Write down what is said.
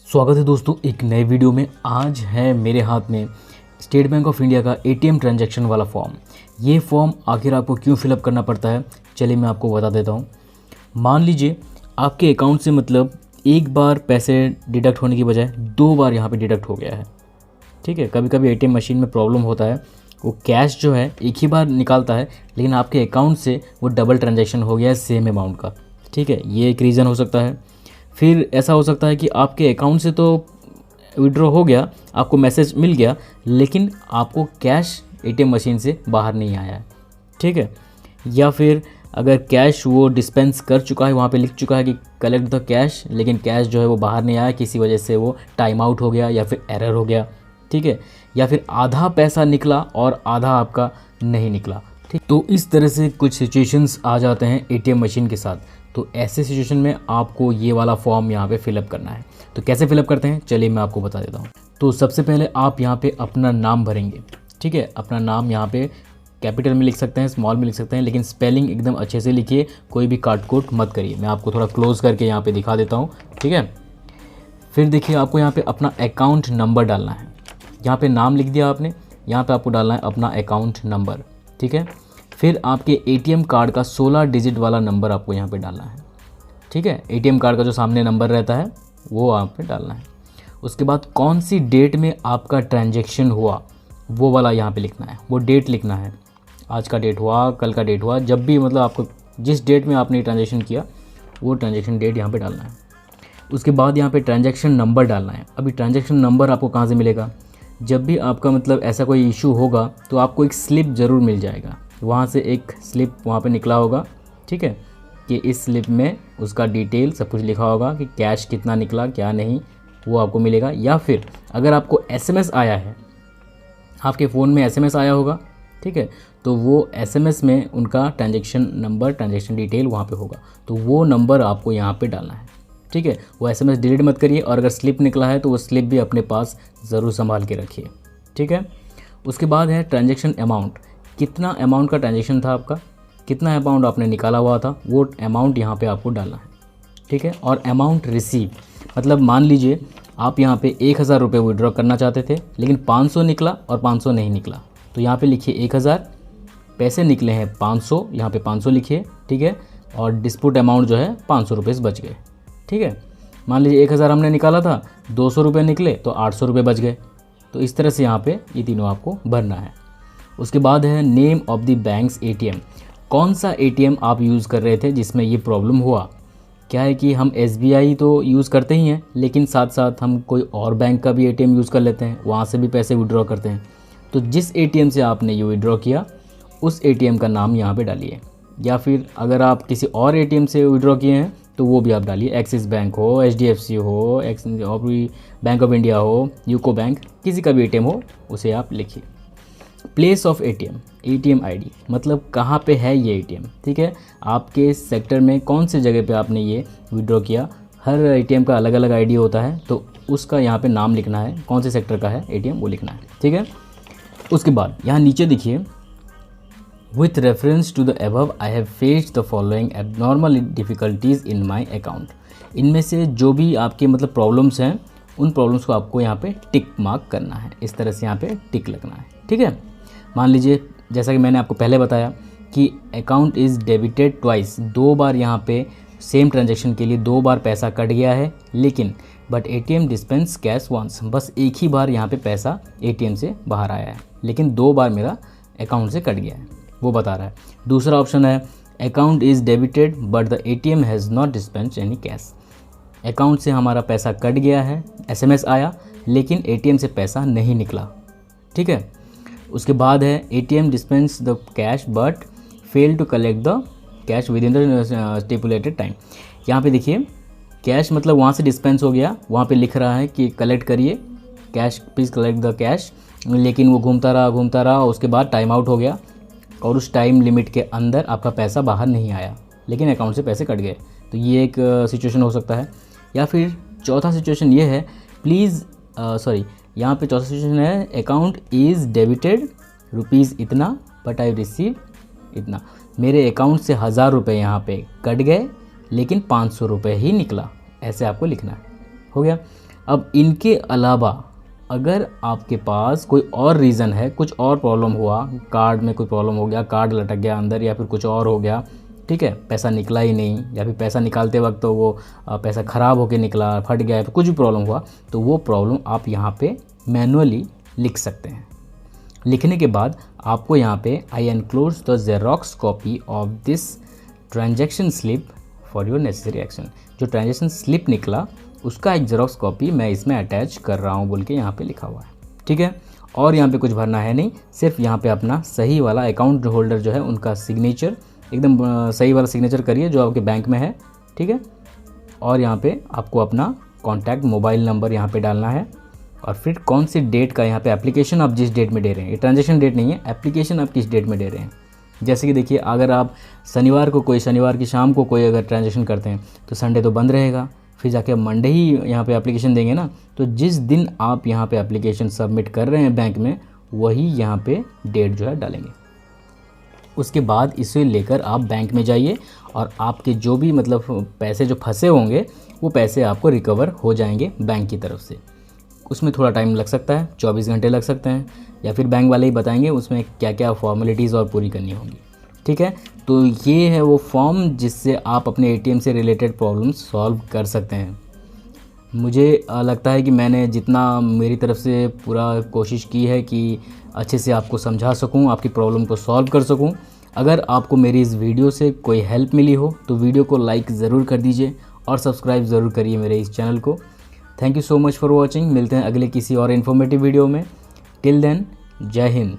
स्वागत है दोस्तों एक नए वीडियो में। आज है मेरे हाथ में स्टेट बैंक ऑफ इंडिया का एटीएम ट्रांजैक्शन वाला फॉर्म। ये फॉर्म आखिर आपको क्यों फिलअप करना पड़ता है, चलिए मैं आपको बता देता हूँ। मान लीजिए आपके अकाउंट से मतलब एक बार पैसे डिडक्ट होने की बजाय 2 बार यहाँ पे डिडक्ट हो गया है। ठीक है, कभी कभी एटीएम मशीन में प्रॉब्लम होता है, वो कैश जो है एक ही बार निकालता है, लेकिन आपके अकाउंट से वो डबल ट्रांजैक्शन हो गया है सेम अमाउंट का। ठीक है, ये एक रीज़न हो सकता है। फिर ऐसा हो सकता है कि आपके अकाउंट से तो विड्रॉ हो गया, आपको मैसेज मिल गया, लेकिन आपको कैश एटीएम मशीन से बाहर नहीं आया है। ठीक है, या फिर अगर कैश वो डिस्पेंस कर चुका है, वहाँ पे लिख चुका है कि कलेक्ट द कैश, लेकिन कैश जो है वो बाहर नहीं आया, किसी वजह से वो टाइम आउट हो गया या फिर एरर हो गया। ठीक है, या फिर आधा पैसा निकला और आधा आपका नहीं निकला। ठीक, तो इस तरह से कुछ सिचुएशंस आ जाते हैं एटीएम मशीन के साथ। तो ऐसे सिचुएशन में आपको ये वाला फॉर्म यहाँ पे फिलअप करना है। तो कैसे फिलअप करते हैं चलिए मैं आपको बता देता हूँ। तो सबसे पहले आप यहाँ पे अपना नाम भरेंगे। ठीक है, अपना नाम यहाँ पे कैपिटल में लिख सकते हैं, स्मॉल में लिख सकते हैं, लेकिन स्पेलिंग एकदम अच्छे से लिखिए, कोई भी काट कोट मत करिए। मैं आपको थोड़ा क्लोज करके यहाँ पे दिखा देता हूँ। ठीक है, फिर देखिए आपको यहाँ पे अपना अकाउंट नंबर डालना है। यहाँ पे नाम लिख दिया आपने, यहाँ पे आपको डालना है अपना अकाउंट नंबर। ठीक है, फिर आपके एटीएम कार्ड का 16 डिजिट वाला नंबर आपको यहाँ पे डालना है। ठीक है, एटीएम कार्ड का जो सामने नंबर रहता है वो आप पे डालना है। उसके बाद कौन सी डेट में आपका ट्रांजैक्शन हुआ वो वाला यहाँ पे लिखना है, वो डेट लिखना है। आज का डेट हुआ, कल का डेट हुआ, जब भी मतलब आपको जिस डेट में आपने ट्रांजैक्शन किया वो ट्रांजैक्शन डेट यहाँ पर डालना है। उसके बाद यहाँ पर ट्रांजैक्शन नंबर डालना है। अभी ट्रांजैक्शन नंबर आपको कहाँ से मिलेगा, जब भी आपका मतलब ऐसा कोई इशू होगा तो आपको एक स्लिप ज़रूर मिल जाएगा, वहाँ से एक स्लिप वहाँ पे निकला होगा। ठीक है, कि इस स्लिप में उसका डिटेल सब कुछ लिखा होगा कि कैश कितना निकला क्या नहीं, वो आपको मिलेगा। या फिर अगर आपको एसएमएस आया है, आपके फ़ोन में एसएमएस आया होगा, ठीक है, तो वो एसएमएस में उनका ट्रांजैक्शन नंबर, ट्रांजैक्शन डिटेल वहाँ पे होगा, तो वो नंबर आपको यहाँ पे डालना है। ठीक है, वो एसएमएस डिलीट मत करिए, और अगर स्लिप निकला है तो वो स्लिप भी अपने पास ज़रूर संभाल के रखिए। ठीक है, उसके बाद है ट्रांजैक्शन अमाउंट। कितना अमाउंट का ट्रांजैक्शन था आपका, कितना अमाउंट आपने निकाला हुआ था, वो अमाउंट यहाँ पे आपको डालना है। ठीक है, और अमाउंट रिसीव, मतलब मान लीजिए आप यहाँ पे 1000 रुपये विड्रॉ करना चाहते थे, लेकिन 500 निकला और 500 नहीं निकला, तो यहाँ पे लिखिए 1000, पैसे निकले हैं 500, यहाँ पे 500 लिखिए। ठीक है, और डिस्प्यूट अमाउंट जो है 500 रुपये बच गए। ठीक है, मान लीजिए 1000 हमने निकाला था, 200 रुपये निकले तो 800 रुपये बच गए। तो इस तरह से यहाँ पे ये तीनों आपको भरना है। उसके बाद है name of the banks ATM. कौन सा एटीएम आप यूज़ कर रहे थे जिसमें ये प्रॉब्लम हुआ। क्या है कि हम एसबीआई तो यूज़ करते ही हैं, लेकिन साथ साथ हम कोई और बैंक का भी एटीएम यूज़ कर लेते हैं, वहाँ से भी पैसे विड्रॉ करते हैं। तो जिस एटीएम से आपने ये विड्रॉ किया उस एटीएम का नाम यहाँ पे डालिए, या फिर अगर आप किसी और एटीएम से विड्रॉ किए हैं तो वो भी आप डालिए। एक्सिस बैंक हो, एचडीएफसी हो, और भी बैंक ऑफ इंडिया हो, यूको बैंक, किसी का भी एटीएम हो उसे आप लिखिए। Place of ATM, ATM ID, मतलब कहाँ पे है ये एटीएम। ठीक है, आपके सेक्टर में कौन से जगह पे आपने ये विड्रॉ किया। हर एटीएम का अलग अलग आईडी होता है, तो उसका यहाँ पे नाम लिखना है, कौन से सेक्टर का है एटीएम वो लिखना है। ठीक है, उसके बाद यहाँ नीचे देखिए, with reference to the above I have faced the following abnormal difficulties in my account. इनमें से जो भी आपके मतलब प्रॉब्लम्स हैं उन प्रॉब्लम्स को आपको यहाँ पे टिक मार्क करना है। इस तरह से यहाँ पे टिक लगना है। ठीक है, मान लीजिए जैसा कि मैंने आपको पहले बताया कि अकाउंट इज़ डेबिटेड ट्वाइस, 2 बार यहाँ पे सेम ट्रांजैक्शन के लिए 2 बार पैसा कट गया है, लेकिन but ATM dispense cash once, बस एक ही बार यहाँ पे पैसा एटीएम से बाहर आया है, लेकिन 2 बार मेरा अकाउंट से कट गया है, वो बता रहा है। दूसरा ऑप्शन है account is debited but the ATM has not dispensed any cash. Account से हमारा पैसा कट गया है, एसएमएस आया, लेकिन एटीएम से पैसा नहीं निकला। ठीक है, उसके बाद है ATM dispense the cash but fail to collect the cash within the stipulated time. यहाँ पे देखिए कैश मतलब वहाँ से डिस्पेंस हो गया, वहाँ पे लिख रहा है कि कलेक्ट करिए cash, please collect the cash, लेकिन वो घूमता रहा, उसके बाद टाइम आउट हो गया और उस टाइम लिमिट के अंदर आपका पैसा बाहर नहीं आया, लेकिन अकाउंट से पैसे कट गए। तो ये एक सिचुएशन हो सकता है। या फिर चौथा सिचुएशन ये है, यहाँ पे चौथा सिचुएशन है अकाउंट इज़ डेबिटेड रुपीज़ इतना बट आई रिसीव इतना। मेरे अकाउंट से 1000 रुपये यहाँ पे कट गए, लेकिन 500 रुपये ही निकला, ऐसे आपको लिखना है। हो गया। अब इनके अलावा अगर आपके पास कोई और रीज़न है, कुछ और प्रॉब्लम हुआ, कार्ड में कोई प्रॉब्लम हो गया, कार्ड लटक गया अंदर, या फिर कुछ और हो गया, ठीक है, पैसा निकला ही नहीं, या फिर पैसा निकालते वक्त तो वो पैसा ख़राब होके निकला, फट गया, फिर कुछ भी प्रॉब्लम हुआ, तो वो प्रॉब्लम आप यहाँ पे मैनुअली लिख सकते हैं। लिखने के बाद आपको यहाँ पे I enclose the xerox copy of this transaction slip for your necessary action. जो ट्रांजैक्शन स्लिप निकला उसका एक जेरोक्स कॉपी मैं इसमें अटैच कर रहा हूँ बोल के यहाँ पे लिखा हुआ है, ठीक है। और यहाँ पे कुछ भरना है नहीं, सिर्फ यहाँ पे अपना सही वाला अकाउंट होल्डर जो है उनका सिग्नेचर, एकदम सही वाला सिग्नेचर करिए जो आपके बैंक में है, ठीक है। और यहाँ पे आपको अपना कॉन्टैक्ट मोबाइल नंबर यहाँ पे डालना है, और फिर कौन सी डेट का यहाँ पे एप्लीकेशन आप जिस डेट में दे रहे हैं, ये ट्रांजैक्शन डेट नहीं है, एप्लीकेशन आप किस डेट में दे रहे हैं। जैसे कि देखिए, अगर आप शनिवार की शाम को कोई अगर ट्रांजैक्शन करते हैं तो संडे तो बंद रहेगा, फिर जाके आप मंडे ही यहाँ पे एप्लीकेशन देंगे ना, तो जिस दिन आप यहाँ पे एप्लीकेशन सबमिट कर रहे हैं बैंक में, वही यहाँ पे डेट जो है डालेंगे। उसके बाद इसे लेकर आप बैंक में जाइए और आपके जो भी मतलब पैसे जो फंसे होंगे वो पैसे आपको रिकवर हो जाएंगे बैंक की तरफ से। उसमें थोड़ा टाइम लग सकता है, 24 घंटे लग सकते हैं, या फिर बैंक वाले ही बताएंगे उसमें क्या क्या फॉर्मेलिटीज़ और पूरी करनी होंगी, ठीक है। तो ये है वो फॉर्म जिससे आप अपने एटीएम से रिलेटेड प्रॉब्लम सॉल्व कर सकते हैं। मुझे लगता है कि मैंने जितना मेरी तरफ से पूरा कोशिश की है कि अच्छे से आपको समझा सकूं, आपकी प्रॉब्लम को सॉल्व कर सकूं। अगर आपको मेरी इस वीडियो से कोई हेल्प मिली हो तो वीडियो को लाइक ज़रूर कर दीजिए और सब्सक्राइब ज़रूर करिए मेरे इस चैनल को। Thank you so much for watching. मिलते हैं अगले किसी और इन्फॉर्मेटिव वीडियो में। टिल देन, जय हिंद।